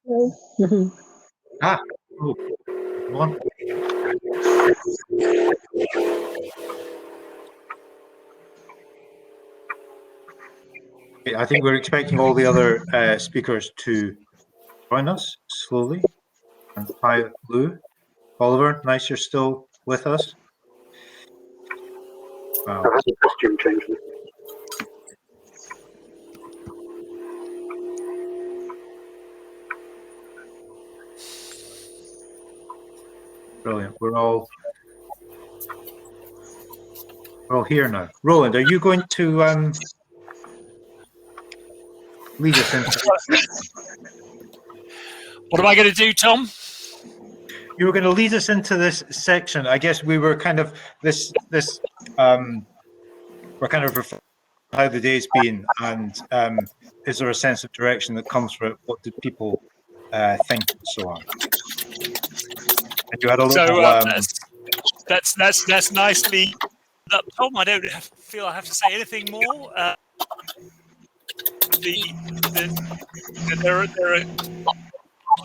Mhm. Ah, oh, one. Okay, I think we're expecting all the other speakers to join us slowly. And hi, Lou. Oliver, nice you're still with us. Wow. I've had the costume change. Brilliant. We're all here now. Roland, are you going to lead us into What am I going to do, Tom? You were going to lead us into this section. I guess we were kind of we're kind of how the day's been, and is there a sense of direction that comes from it? What did people think, and so on? And you had a little. That's nicely up, Tom. I don't feel I have to say anything more. There are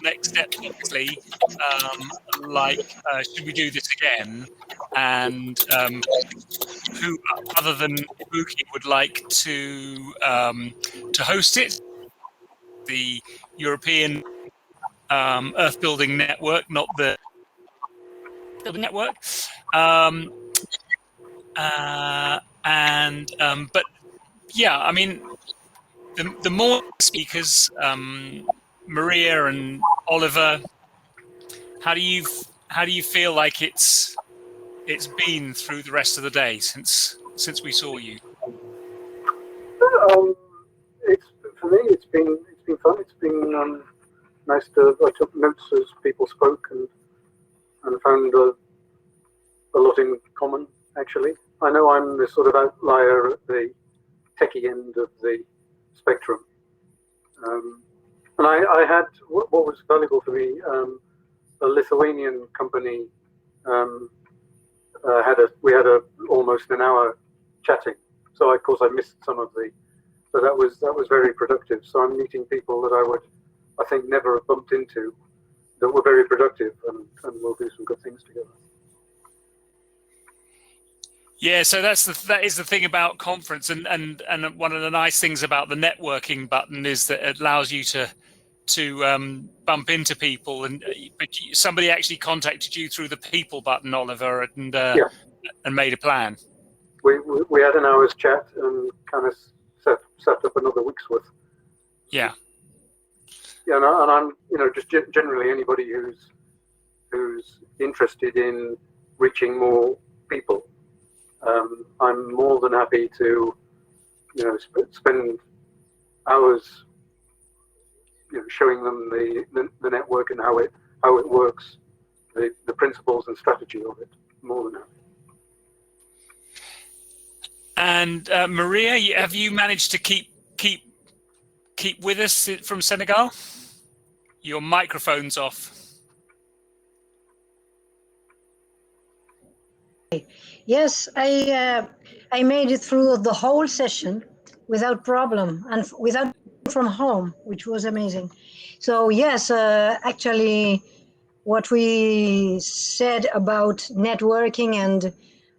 next steps, obviously, like should we do this again, and who other than Ibuki would like to host it? The European Earth Building Network, not the Building Network, but yeah, I mean, the more speakers, Maria and Oliver, how do you feel like it's been through the rest of the day since we saw you? For me, it's been fun. It's been nice to. I took notes as people spoke and found a lot in common. Actually, I know I'm the sort of outlier at the techie end of the spectrum, and I had what was valuable for me. A Lithuanian company we had almost an hour chatting. So of course I missed some of the, but that was very productive. So I'm meeting people that I think never have bumped into, that were very productive, and we'll do some good things together. Yeah, so that is the thing about conference, and one of the nice things about the networking button is that it allows you to bump into people, but somebody actually contacted you through the people button, Oliver, and made a plan. We had an hour's chat and kind of set up another week's worth. Yeah. Yeah, and I'm just generally anybody who's interested in reaching more people. I'm more than happy to spend hours showing them the network and how it works, the principles and strategy of it. More than happy. And Maria, have you managed to keep with us from Senegal? Your microphone's off. Yes, I made it through the whole session without problem and without from home, which was amazing. So yes, actually, what we said about networking and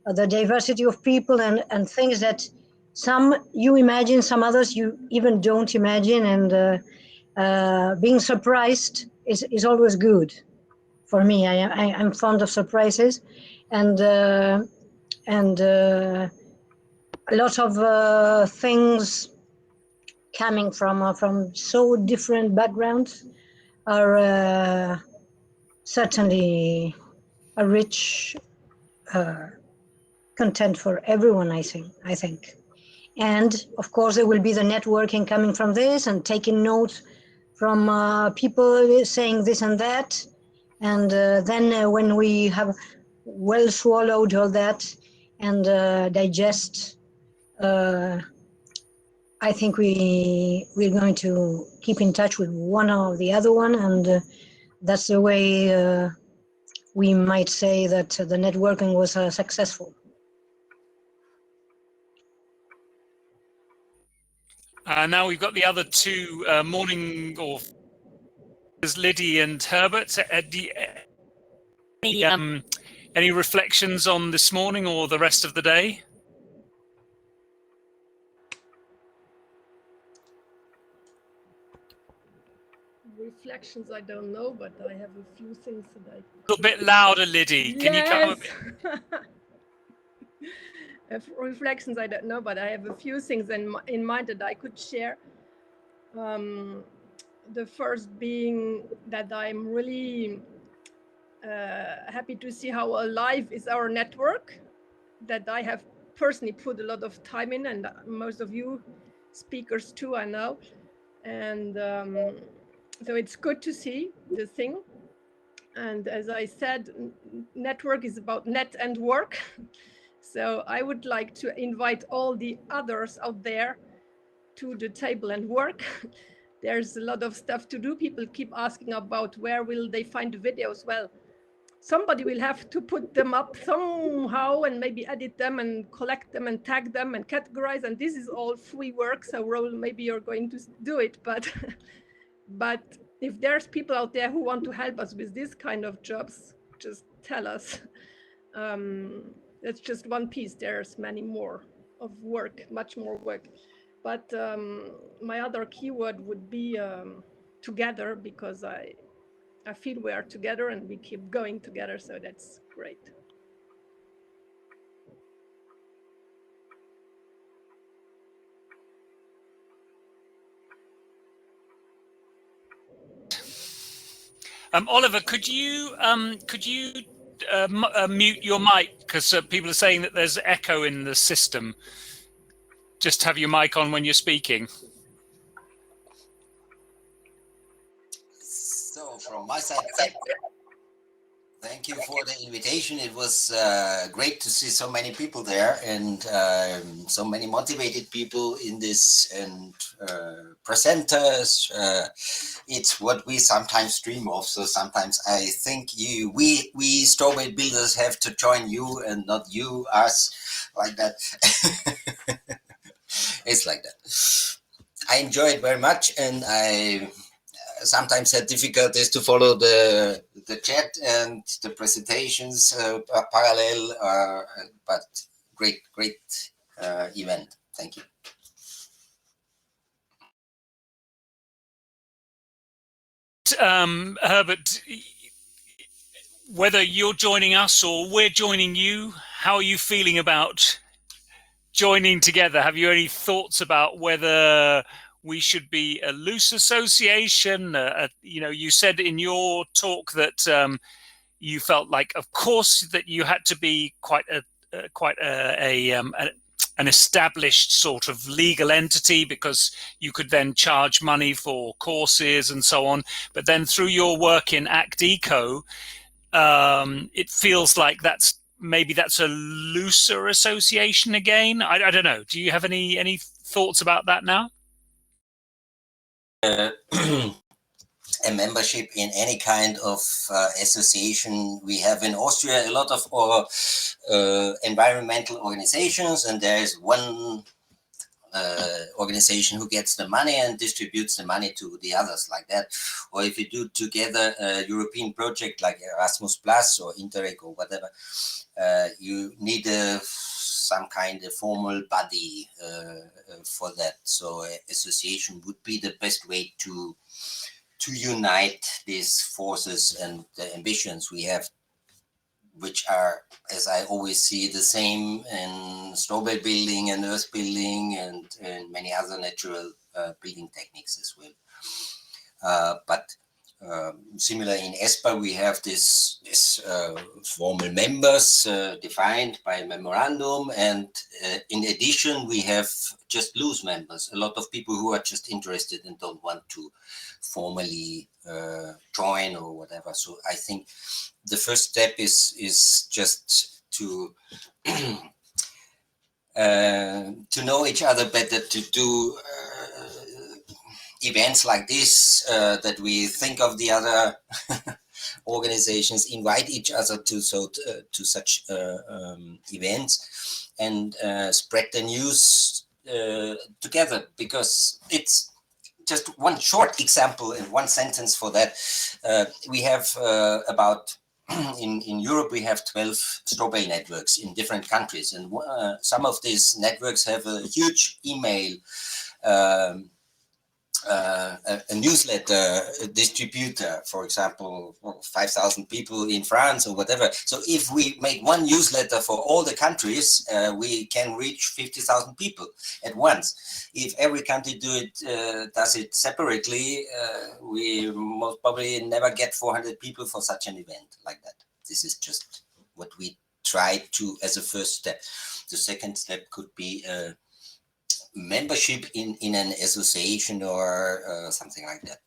the diversity of people and things that some you imagine, some others you even don't imagine, and being surprised is always good for me. I'm fond of surprises, and a lot of things coming from so different backgrounds are certainly a rich content for everyone, I think. And of course there will be the networking coming from this and taking notes from people saying this and that, and then when we have well swallowed all that and digest, I think we're going to keep in touch with one or the other one, and that's the way we might say that the networking was successful. Now we've got the other two morning or Liddy and Herbert. Any reflections on this morning or the rest of the day? Reflections, I don't know, but I have a few things that I... A little bit louder, Liddy. Can you come a bit? Reflections, I don't know, but I have a few things in mind that I could share. The first being that I'm really happy to see how alive is our network, that I have personally put a lot of time in, and most of you speakers too, I know. And so it's good to see the thing. And as I said, network is about net and work. So I would like to invite all the others out there to the table and work. There's a lot of stuff to do. People keep asking about where will they find the videos. Well, somebody will have to put them up somehow and maybe edit them and collect them and tag them and categorize. And this is all free work. So Raoul, maybe you're going to do it, but if there's people out there who want to help us with this kind of jobs, just tell us. That's just one piece. There's many more of work, much more work. But my other keyword would be together, because I feel we are together and we keep going together. So that's great. Oliver, could you mute your mic, because people are saying that there's echo in the system. Just have your mic on when you're speaking. So from my side, thank you for the invitation. It was great to see so many people there, and so many motivated people in this, and presenters. It's what we sometimes dream of. So sometimes I think we strawberry builders have to join you and not you us, like that. It's like that. I enjoy it very much, and I sometimes had difficulties to follow the chat and the presentations parallel, but great event. Thank you. Herbert, whether you're joining us or we're joining you, how are you feeling about joining together? Have you any thoughts about whether we should be a loose association? You said in your talk that you felt like, of course, that you had to be quite an established sort of legal entity, because you could then charge money for courses and so on. But then through your work in Act Eco, it feels like maybe that's a looser association again. I don't know. Do you have any thoughts about that now? A membership in any kind of association. We have in Austria a lot of environmental organizations, and there is one organization who gets the money and distributes the money to the others, like that. Or if you do together a European project like Erasmus Plus or Interreg or whatever, you need some kind of formal body for that. So association would be the best way to unite these forces and the ambitions we have, which are, as I always see, the same in strawberry building and earth building and many other natural building techniques as well. But similar in ESPA, we have this formal members defined by a memorandum, and in addition, we have just loose members, a lot of people who are just interested and don't want to formally join or whatever. So I think the first step is just to know each other better, to do events like this, that we think of the other organizations, invite each other to such events, and spread the news together, because it's just one short example in one sentence for that. We have about in Europe, we have 12 strawberry networks in different countries, and some of these networks have a huge email, a newsletter distributor, for example, 5,000 people in France or whatever. So if we make one newsletter for all the countries, we can reach 50,000 people at once. If every country does it separately, we most probably never get 400 people for such an event like that. This is just what we try to as a first step. The second step could be membership in an association or something like that,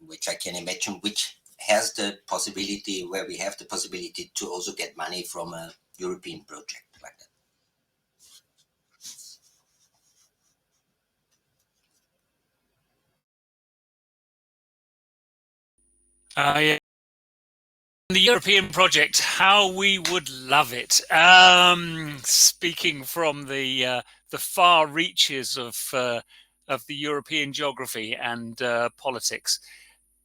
which I can imagine, which has the possibility, where we have the possibility to also get money from a European project like that. Yeah. The European project, how we would love it. Speaking from the far reaches of the European geography and politics,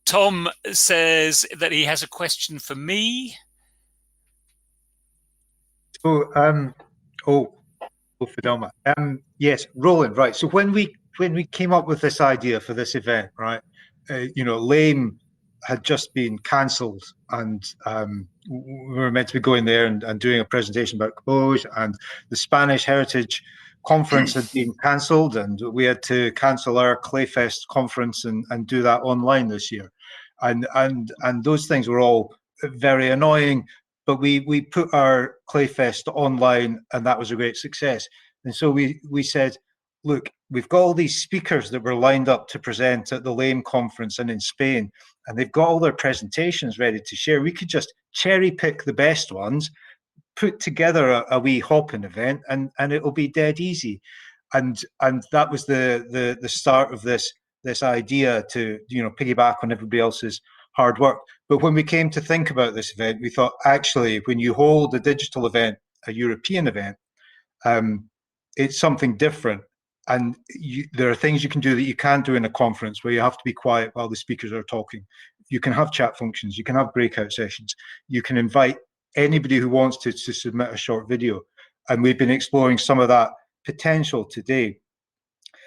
Tom says that he has a question for me. Fidelma. Yes, Roland. Right. So when we came up with this idea for this event, right? Lame had just been cancelled, and we were meant to be going there and doing a presentation about Caboge, and the Spanish Heritage Conference had been cancelled, and we had to cancel our Clayfest conference and do that online this year, and those things were all very annoying. But we put our Clayfest online, and that was a great success. And so we said, look, we've got all these speakers that were lined up to present at the Lame conference and in Spain, and they've got all their presentations ready to share. We could just cherry pick the best ones, put together a wee hopping event, and it'll be dead easy. And that was the start of this idea to piggyback on everybody else's hard work. But when we came to think about this event, we thought, actually, when you hold a digital event, a European event, it's something different. And there are things you can do that you can't do in a conference, where you have to be quiet while the speakers are talking. You can have chat functions, you can have breakout sessions, you can invite anybody who wants to submit a short video. And we've been exploring some of that potential today.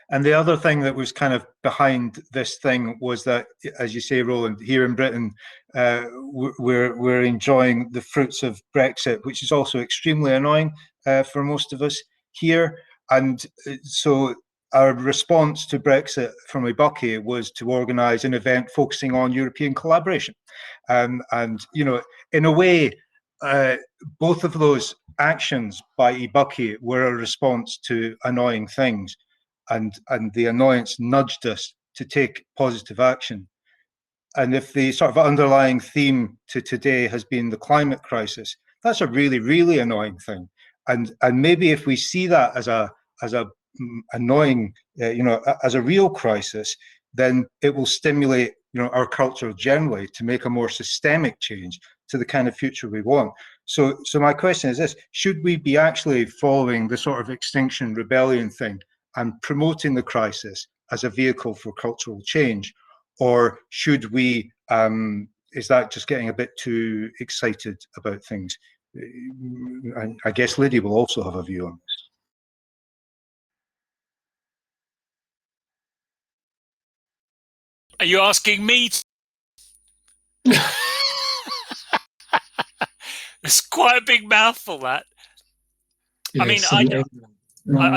And the other thing that was kind of behind this thing was that, as you say, Roland, here in Britain, we're enjoying the fruits of Brexit, which is also extremely annoying for most of us here. And so our response to Brexit from Ibuki was to organise an event focusing on European collaboration. And in a way, both of those actions by Ibuki were a response to annoying things. And the annoyance nudged us to take positive action. And if the sort of underlying theme to today has been the climate crisis, that's a really, really annoying thing. And maybe if we see that as a annoying, as a real crisis, then it will stimulate, our culture generally to make a more systemic change to the kind of future we want. So my question is this: should we be actually following the sort of Extinction Rebellion thing and promoting the crisis as a vehicle for cultural change? Or should we, is that just getting a bit too excited about things? I guess Lydia will also have a view on this. Are you asking me? It's quite a big mouthful, that. I mean, I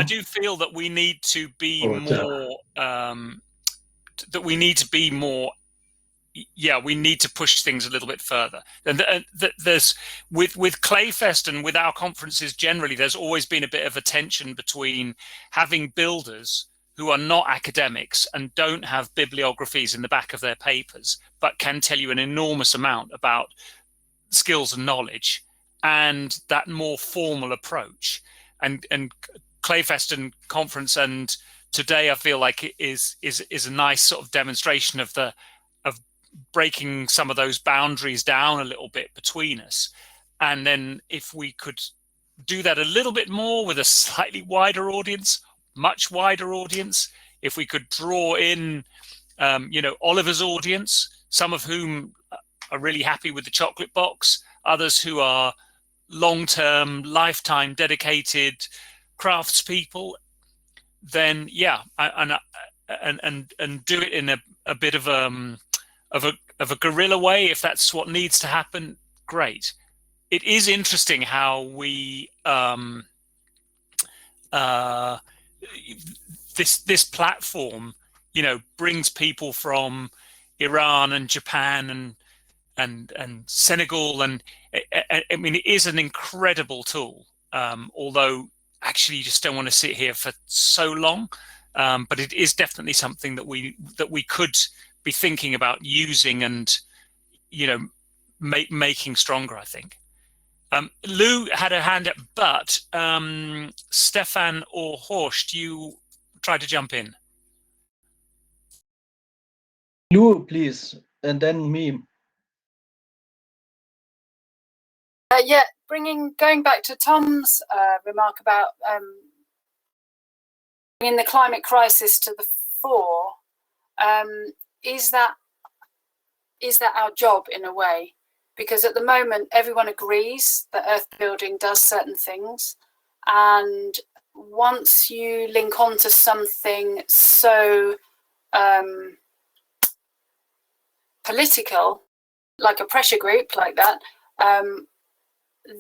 do feel that we need to be more, we need to push things a little bit further. And there's with Clayfest and with our conferences generally, there's always been a bit of a tension between having builders who are not academics and don't have bibliographies in the back of their papers, but can tell you an enormous amount about skills and knowledge, and that more formal approach. And Clayfest and conference and today, I feel like it is a nice sort of demonstration of breaking some of those boundaries down a little bit between us. And then if we could do that a little bit more with a slightly wider audience, much wider audience, if we could draw in, you know, Oliver's audience, some of whom are really happy with the chocolate box, others who are long-term, lifetime dedicated craftspeople, then yeah, and do it in a bit of a guerrilla way if that's what needs to happen. Great. It is interesting how we this platform, you know, brings people from Iran and Japan and Senegal, and I mean, it is an incredible tool. Although actually, you just don't want to sit here for so long. But it is definitely something that we could be thinking about using and, you know, making stronger, I think. Lou had a hand up, but Stefan or Horst, you try to jump in. Lou, please, and then me. Yeah, going back to Tom's remark about bringing the climate crisis to the fore, is that our job in a way? Because at the moment, everyone agrees that earth building does certain things, and once you link on to something so political, like a pressure group like that,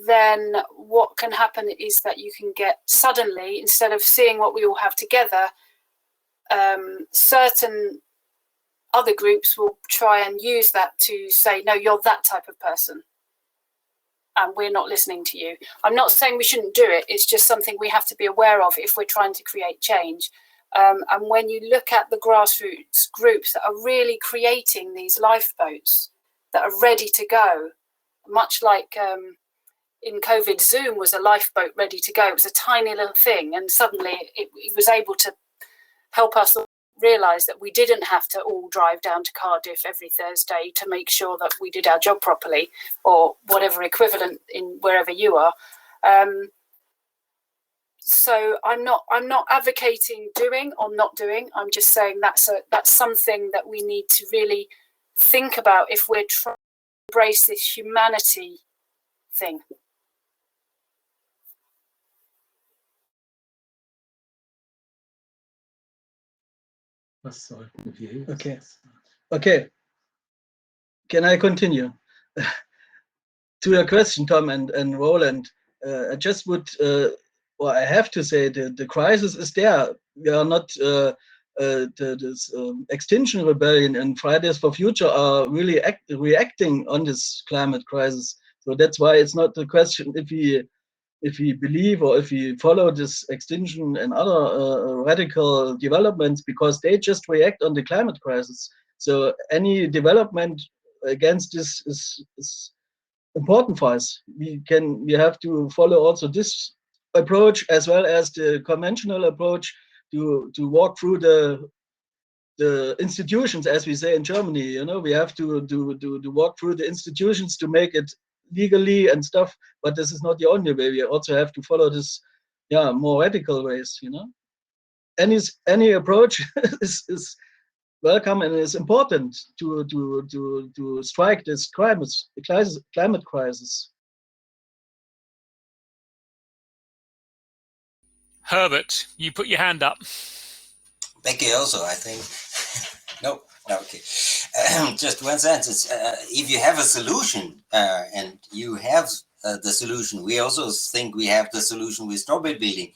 then what can happen is that you can get suddenly, instead of seeing what we all have together, certain other groups will try and use that to say, no, you're that type of person and we're not listening to you. I'm not saying we shouldn't do it. It's just something we have to be aware of if we're trying to create change. And when you look at the grassroots groups that are really creating these lifeboats that are ready to go, much like in COVID, Zoom was a lifeboat ready to go. It was a tiny little thing, and suddenly it was able to help us realise that we didn't have to all drive down to Cardiff every Thursday to make sure that we did our job properly, or whatever equivalent in wherever you are. So I'm not advocating doing or not doing. I'm just saying that's something that we need to really think about if we're trying to embrace this humanity thing. Okay. Can I continue? To your question, Tom and Roland, I just would, or I have to say, the crisis is there. We are not, this Extinction Rebellion and Fridays for Future are really reacting on this climate crisis. So that's why it's not the question if we believe or if we follow this extinction and other radical developments, because they just react on the climate crisis. So any development against this is important for us. We have to follow also this approach as well as the conventional approach to walk through the institutions, as we say in Germany. You know, we have to walk through the institutions to make it legally and stuff, but this is not the only way. We also have to follow this, more radical ways. You know, any approach is welcome and is important to strike this climate crisis. Herbert, you put your hand up. Becky also, I think. No, okay. Just one sentence. If you have a solution and you have the solution, we also think we have the solution with strawberry building,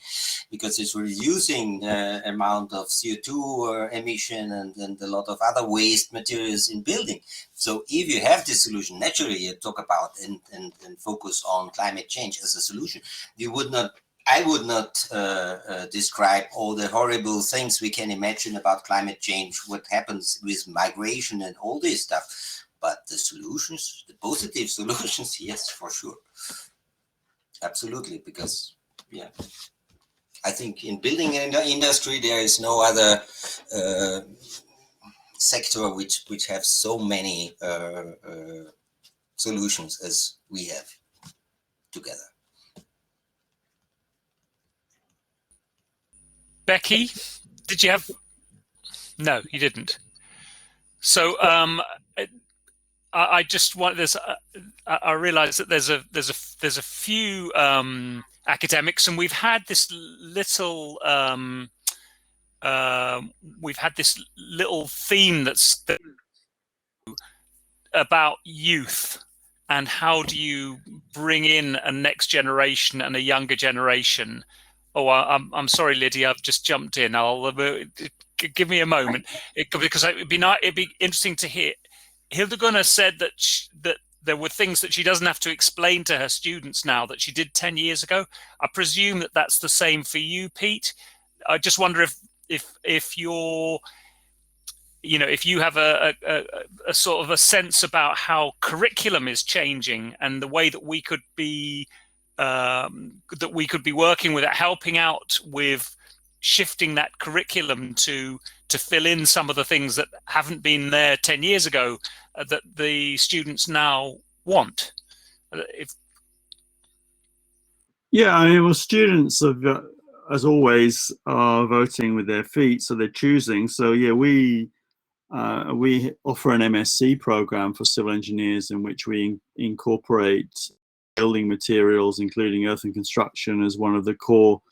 because it's reducing amount of CO2 emission and a lot of other waste materials in building. So if you have this solution, naturally you talk about and focus on climate change as a solution. I would not describe all the horrible things we can imagine about climate change, what happens with migration and all this stuff. But the solutions, the positive solutions, yes, for sure. Absolutely, because, I think in building industry, there is no other sector which have so many solutions as we have together. Becky, did you have No, you didn't. So I just want this. I realise that there's a few academics, and we've had this little theme that's about youth and how do you bring in a next generation and a younger generation. Oh, I'm sorry, Lydia, I've just jumped in. I'll give me a moment because it'd be interesting to hear. Hildegard said that that there were things that she doesn't have to explain to her students now that she did 10 years ago. I presume that that's the same for you, Pete. I just wonder if you're, if you have a sort of a sense about how curriculum is changing and the way that we could be working with it, helping out with shifting that curriculum to fill in some of the things that haven't been there 10 years ago that the students now want. Yeah, I mean, well, students have, as always, are voting with their feet, so they're choosing. So yeah, we offer an MSc program for civil engineers in which we incorporate building materials, including earth and construction, as one of the core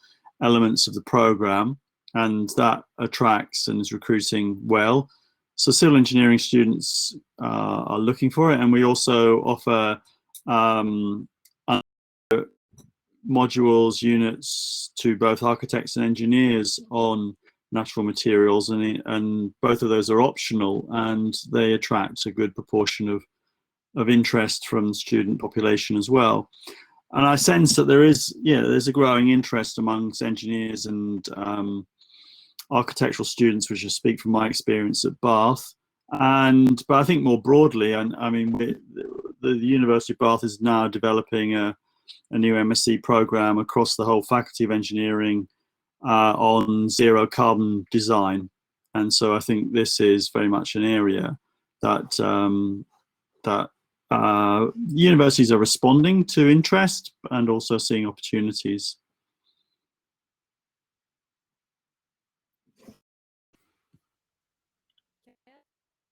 elements of the program, and that attracts and is recruiting well. So civil engineering students are looking for it, and we also offer modules, units to both architects and engineers on natural materials, and both of those are optional, and they attract a good proportion of interest from the student population as well. And I sense that there's a growing interest amongst engineers and architectural students, which I speak from my experience at Bath. But I think more broadly, and I mean, the University of Bath is now developing a new MSc program across the whole Faculty of Engineering on zero carbon design. And so I think this is very much an area that universities are responding to interest and also seeing opportunities.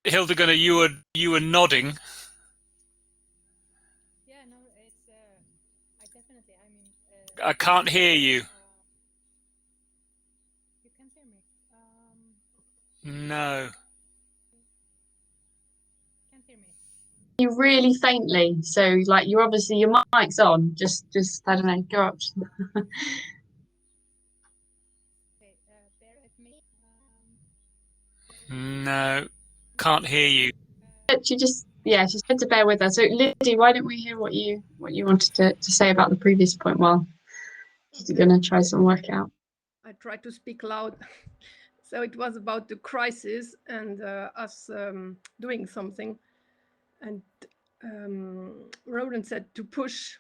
Hildegard, you were nodding. Yeah, no, it's I definitely. I mean, I can't hear you. You can't hear me. No. Can't hear me. You really faintly, so like you're obviously your mic's on. Just I don't know, go up. Okay, bear with me. No, can't hear you. She just said to bear with her. So Liddy, why don't we hear what you wanted to say about the previous point while she's going to try some work out. I tried to speak loud. So it was about the crisis and us doing something. And Roland said to push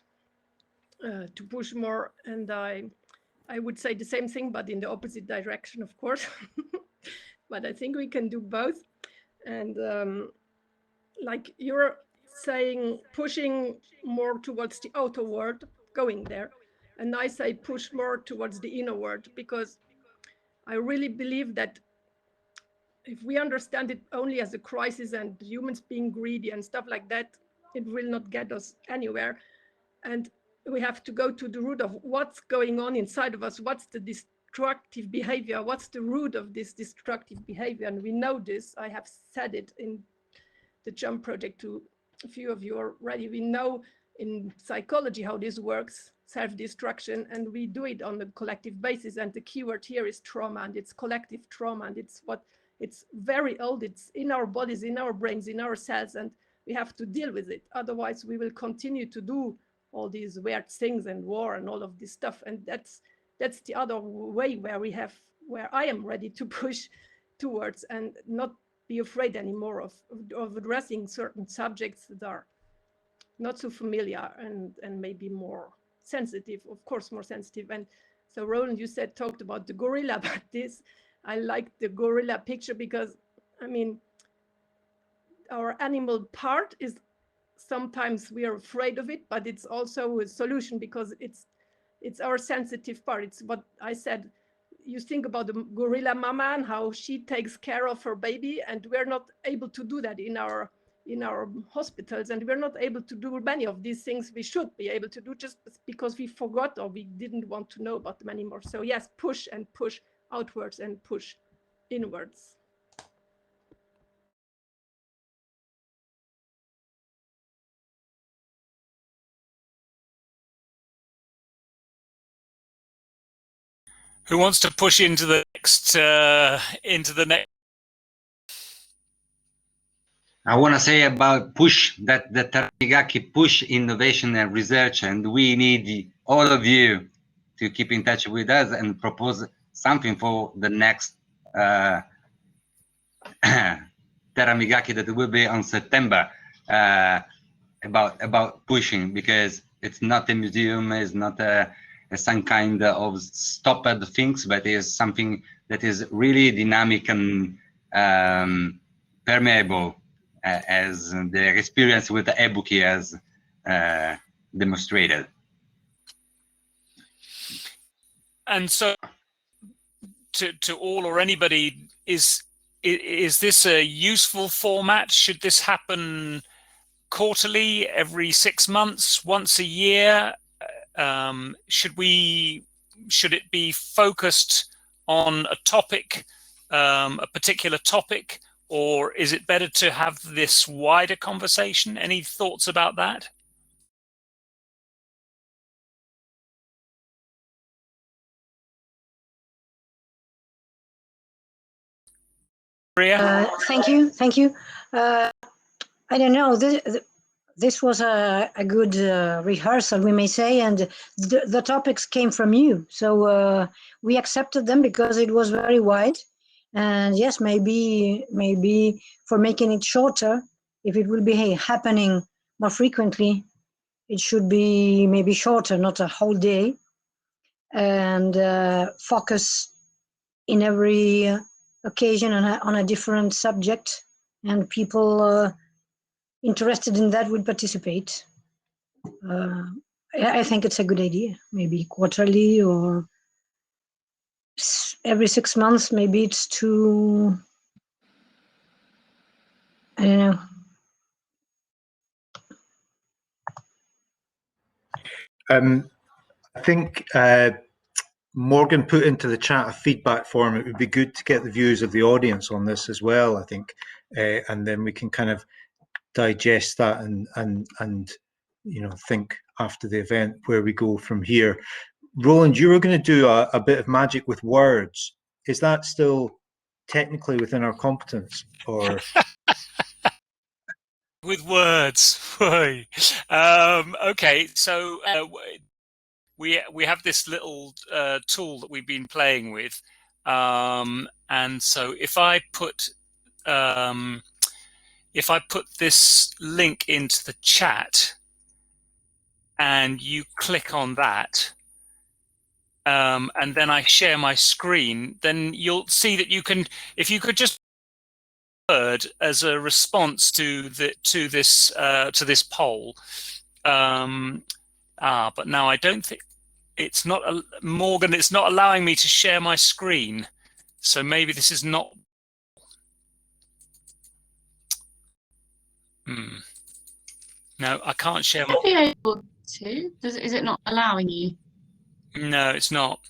more, and I would say the same thing, but in the opposite direction, of course. But I think we can do both. And like you're saying, pushing more towards the outer world, going there. And I say push more towards the inner world, because I really believe that if we understand it only as a crisis and humans being greedy and stuff like that, it will not get us anywhere. And we have to go to the root of what's going on inside of us. What's the destructive behavior? What's the root of this destructive behavior? And we know this. I have said it in the JUMP project to a few of you already. We know in psychology how this works, self-destruction, and we do it on a collective basis. And the keyword here is trauma, and it's collective trauma, and it's very old. It's in our bodies, in our brains, in our cells, and we have to deal with it. Otherwise, we will continue to do all these weird things and war and all of this stuff. And that's the other way where I am ready to push towards, and not be afraid anymore of addressing certain subjects that are not so familiar and maybe more sensitive, of course, more sensitive. And so Roland, you talked about the gorilla, but I like the gorilla picture, because I mean, our animal part is sometimes we are afraid of it, but it's also a solution, because it's our sensitive part. It's what I said, you think about the gorilla mama and how she takes care of her baby, and we're not able to do that in our hospitals, and we're not able to do many of these things we should be able to do just because we forgot or we didn't want to know about them anymore. So yes, push and push outwards and push inwards. Who wants to push into the next? I want to say about push, that the Tarigaki push innovation and research, and we need all of you to keep in touch with us and propose something for the next Taramigaki that will be on September, about pushing, because it's not a museum, it's not some kind of stopped things, but is something that is really dynamic and permeable, as the experience with the Ebuki has demonstrated. And so, to all or anybody, is this a useful format? Should this happen quarterly, every 6 months, once a year? Should it be focused on a topic, a particular topic, or is it better to have this wider conversation? Any thoughts about that? Thank you. I don't know. This was a good rehearsal, we may say, and the topics came from you. So we accepted them because it was very wide. And yes, maybe for making it shorter, if it will be happening more frequently, it should be maybe shorter, not a whole day, and focus in every occasion on a different subject, and people interested in that would participate. I think it's a good idea. Maybe quarterly or every 6 months. Maybe it's too, I don't know. I think Morgan put into the chat a feedback form. It would be good to get the views of the audience on this as well, I think, and then we can kind of digest that and think after the event where we go from here. Roland, you were going to do a bit of magic with words. Is that still technically within our competence, or? With words. Okay, so we have this little tool that we've been playing with, and so if I put this link into the chat and you click on that, and then I share my screen, then you'll see that you can, if you could just word as a response to this poll. But now I don't think it's not Morgan. It's not allowing me to share my screen, so maybe this is not. No, I can't share. Be able to. Is it not allowing you? No, it's not.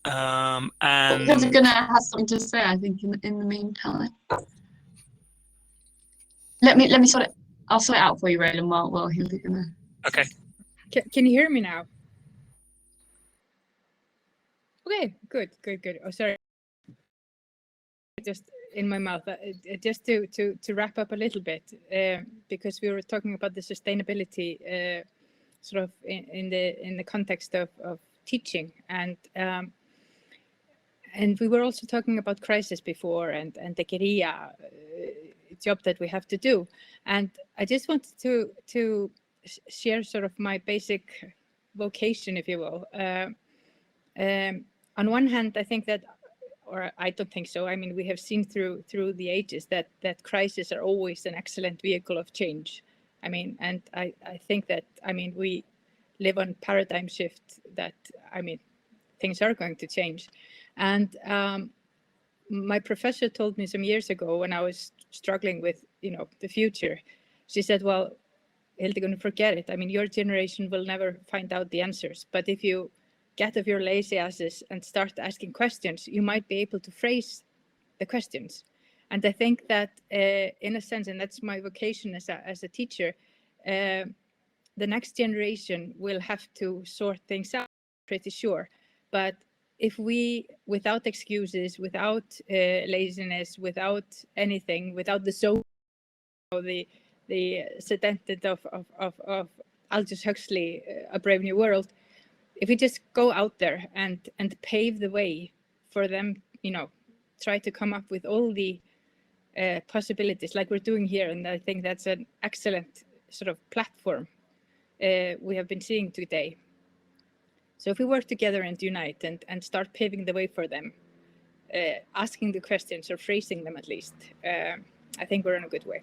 And because we're gonna have something to say, I think, in the meantime. Let me sort it. I'll sort it out for you, Roland. While he'll be gonna. Okay. Can you hear me now? Okay, good. Oh, sorry. Just in my mouth. Just to wrap up a little bit, because we were talking about the sustainability, sort of in the context of teaching, and we were also talking about crisis before, and the guerrilla job that we have to do. And I just wanted to share sort of my basic vocation, if you will. On one hand, I think that, or I don't think so. I mean, we have seen through the ages that crises are always an excellent vehicle of change. I mean, and I think that, I mean, we live on paradigm shift that, I mean, things are going to change. And my professor told me some years ago when I was struggling with, the future, she said, well, Hildegard, forget it. I mean, your generation will never find out the answers. But if you get off your lazy asses and start asking questions, you might be able to phrase the questions. And I think that in a sense, and that's my vocation as a teacher, the next generation will have to sort things out, pretty sure. But if we, without excuses, without laziness, without anything, without the sentence of Aldous Huxley, A Brave New World, if we just go out there and pave the way for them, try to come up with all the possibilities like we're doing here, and I think that's an excellent sort of platform we have been seeing today. So if we work together and unite and start paving the way for them, asking the questions or phrasing them at least, I think we're in a good way.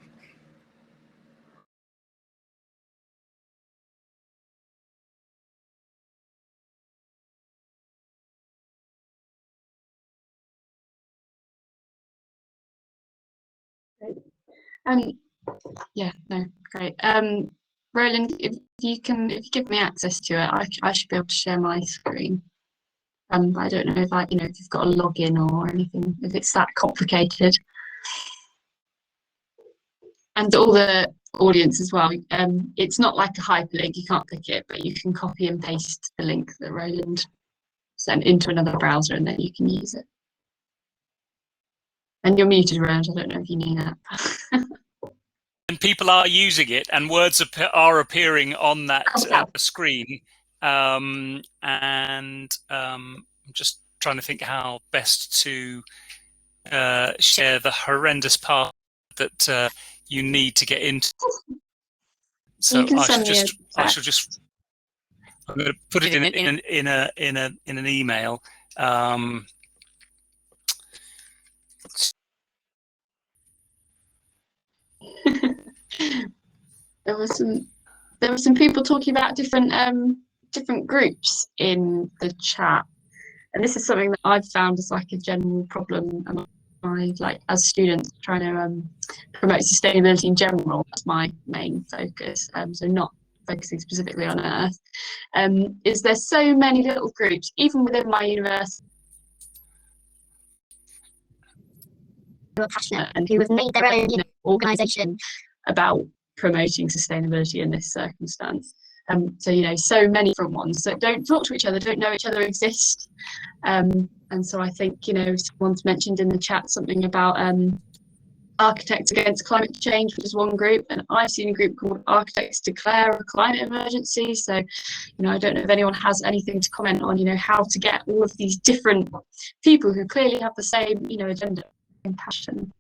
Yeah, no, great. Roland, if you give me access to it, I should be able to share my screen. I don't know if if you've got a login or anything, if it's that complicated. And all the audience as well. It's not like a hyperlink, you can't click it, but you can copy and paste the link that Roland sent into another browser and then you can use it. And you're muted, Roland, I don't know if you knew that. And people are using it, and words are appearing on that screen. And I'm just trying to think how best to share the horrendous part that you need to get into. So I shall just. I'm going to put it in an email. There were some people talking about different groups in the chat, and this is something that I've found as like a general problem among as students trying to promote sustainability in general. That's my main focus. So not focusing specifically on Earth. Is there so many little groups, even within my university, who are passionate and who have made their own organisation about promoting sustainability in this circumstance. So so many different ones that don't talk to each other, don't know each other exist. And so I think someone's mentioned in the chat something about Architects Against Climate Change, which is one group, and I've seen a group called Architects Declare a Climate Emergency. So I don't know if anyone has anything to comment on how to get all of these different people who clearly have the same agenda and passion,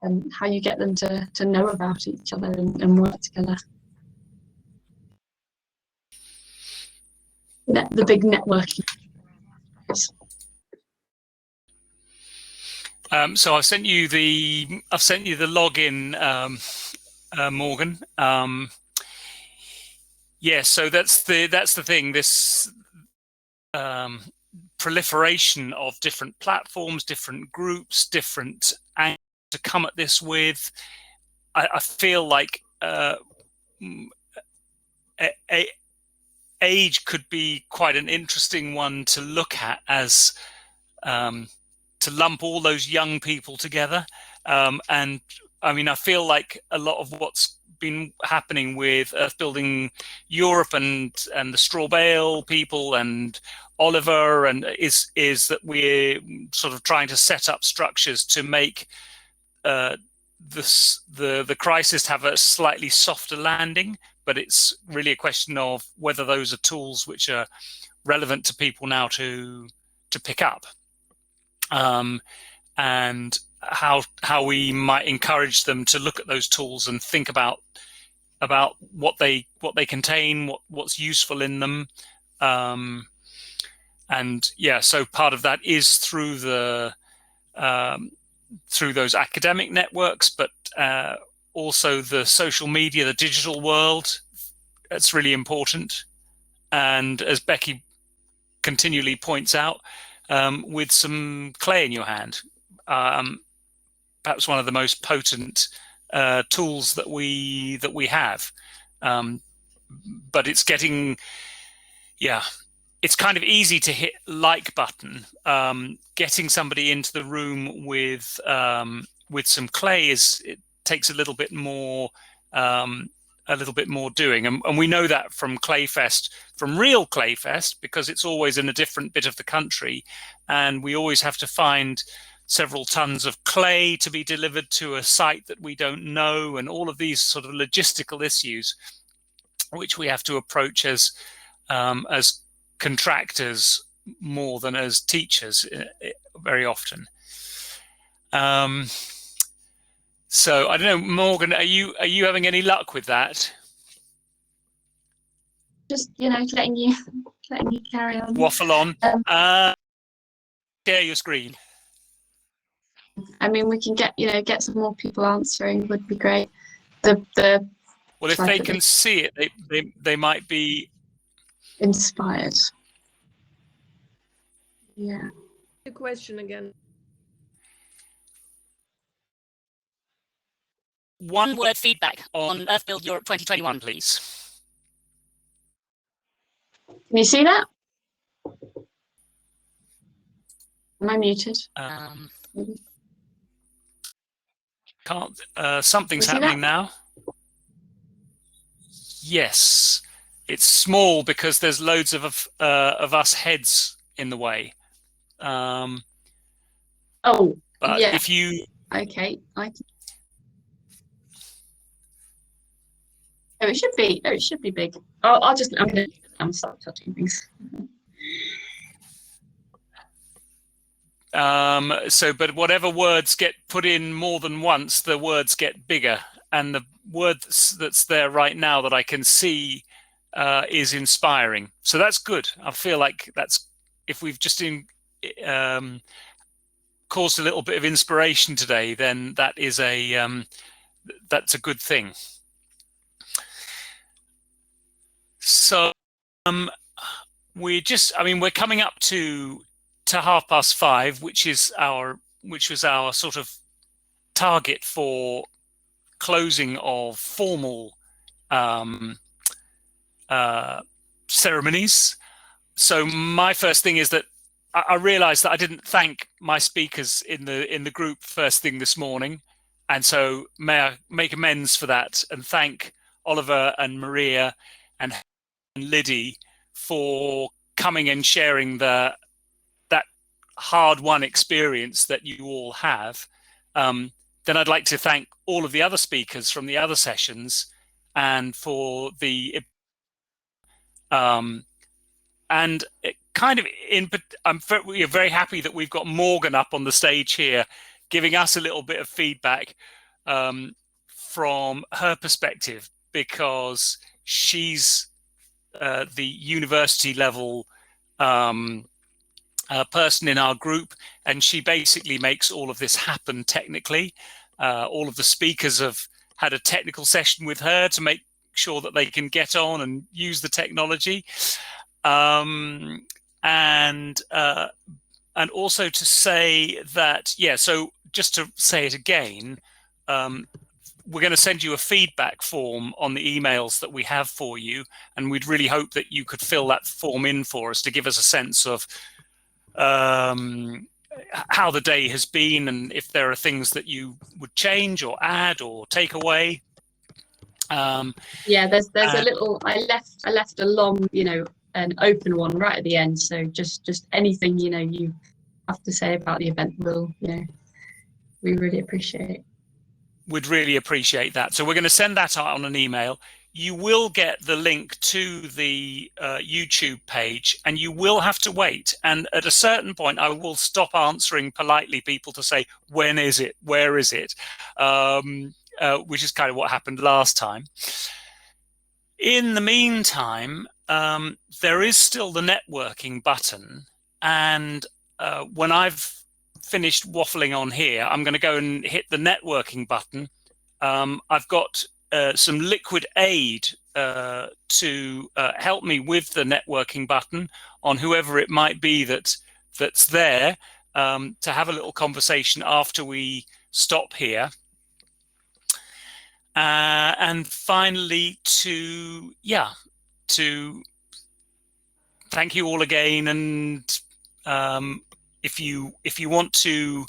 and how you get them to know about each other and work together. The big networking. So I've sent you the login, Morgan. Yeah, so that's the thing. This proliferation of different platforms, different groups, different angles to come at this with. I feel like age could be quite an interesting one to look at as to lump all those young people together. And I mean, I feel like a lot of what's been happening with Earthbuilding Europe and the Straw Bale people and Oliver and is that we're sort of trying to set up structures to make the crisis have a slightly softer landing, but it's really a question of whether those are tools which are relevant to people now to pick up, and how we might encourage them to look at those tools and think about what they contain, what's useful in them, and yeah, so part of that is through those academic networks, but also the social media, the digital world. That's really important. and as Becky continually points out, with some clay in your hand. Perhaps one of the most potent tools that we have. But it's getting, it's kind of easy to hit like button. Getting somebody into the room with some clay it takes a little bit more doing, and we know that from Clayfest, from real Clayfest, because it's always in a different bit of the country, and we always have to find several tons of clay to be delivered to a site that we don't know, and all of these sort of logistical issues, which we have to approach as contractors more than as teachers very often. So I don't know, Morgan, are you having any luck with that? Just letting you carry on. Waffle on. Share your screen. I mean, we can get some more people answering would be great. Well, if they can see it, they might be inspired. Yeah. The question again. One word feedback on Earthbuild Europe 2021, please. Can you see that? Am I muted? Can't. Something's happening now. Yes, it's small because there's loads of us heads in the way. Oh, but yeah. If you okay, I can. Oh, it should be. Oh, it should be big. I'm gonna start touching things. But whatever words get put in more than once, the words get bigger. And the word that's there right now that I can see is inspiring. So that's good. I feel like that's, if we've just caused a little bit of inspiration today, then that is that's a good thing. So we're coming up to 5:30, which was our sort of target for closing of formal ceremonies. So my first thing is that I realized that I didn't thank my speakers in the group first thing this morning, and so may I make amends for that and thank Oliver and Maria and Liddy for coming and sharing that hard-won experience that you all have. Then I'd like to thank all of the other speakers from the other sessions, and for the and it kind of we're very happy that we've got Morgan up on the stage here, giving us a little bit of feedback from her perspective, because she's the university level person in our group, and she basically makes all of this happen technically. All of the speakers have had a technical session with her to make sure that they can get on and use the technology, and also to say that, so just to say it again, we're going to send you a feedback form on the emails that we have for you, and we'd really hope that you could fill that form in for us to give us a sense of how the day has been, and if there are things that you would change or add or take away. Yeah, there's a little. I left a long, an open one right at the end. So just anything you have to say about the event, we really appreciate. We'd really appreciate that. So we're going to send that out on an email. You will get the link to the YouTube page, and you will have to wait. And at a certain point, I will stop answering politely people to say, when is it? Where is it? Which is kind of what happened last time. In the meantime, there is still the networking button. And when I've finished waffling on here, I'm going to go and hit the networking button. I've got some liquid aid to help me with the networking button on whoever it might be that's there, to have a little conversation after we stop here. And finally, to thank you all again. And if you want to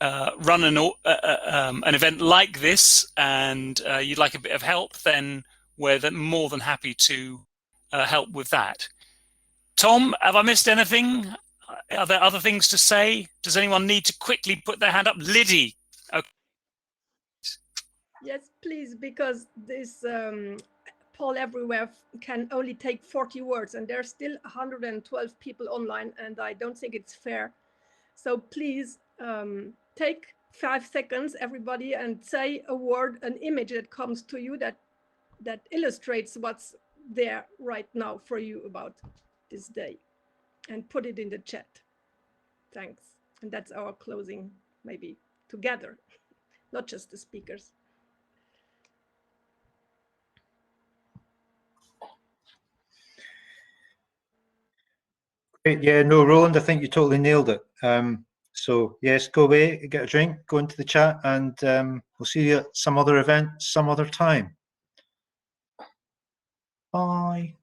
run an event like this and you'd like a bit of help, then we're more than happy to help with that. Tom, have I missed anything? Are there other things to say? Does anyone need to quickly put their hand up? Liddy. Okay. Yes, please, because this poll everywhere can only take 40 words, and there's still 112 people online, and I don't think it's fair. So please take 5 seconds, everybody, and say a word, an image that comes to you that illustrates what's there right now for you about this day, and put it in the chat. Thanks. And that's our closing, maybe together, not just the speakers. Great. Yeah, no, Roland, I think you totally nailed it. So yes, go away, get a drink, go into the chat, and we'll see you at some other event, some other time. Bye.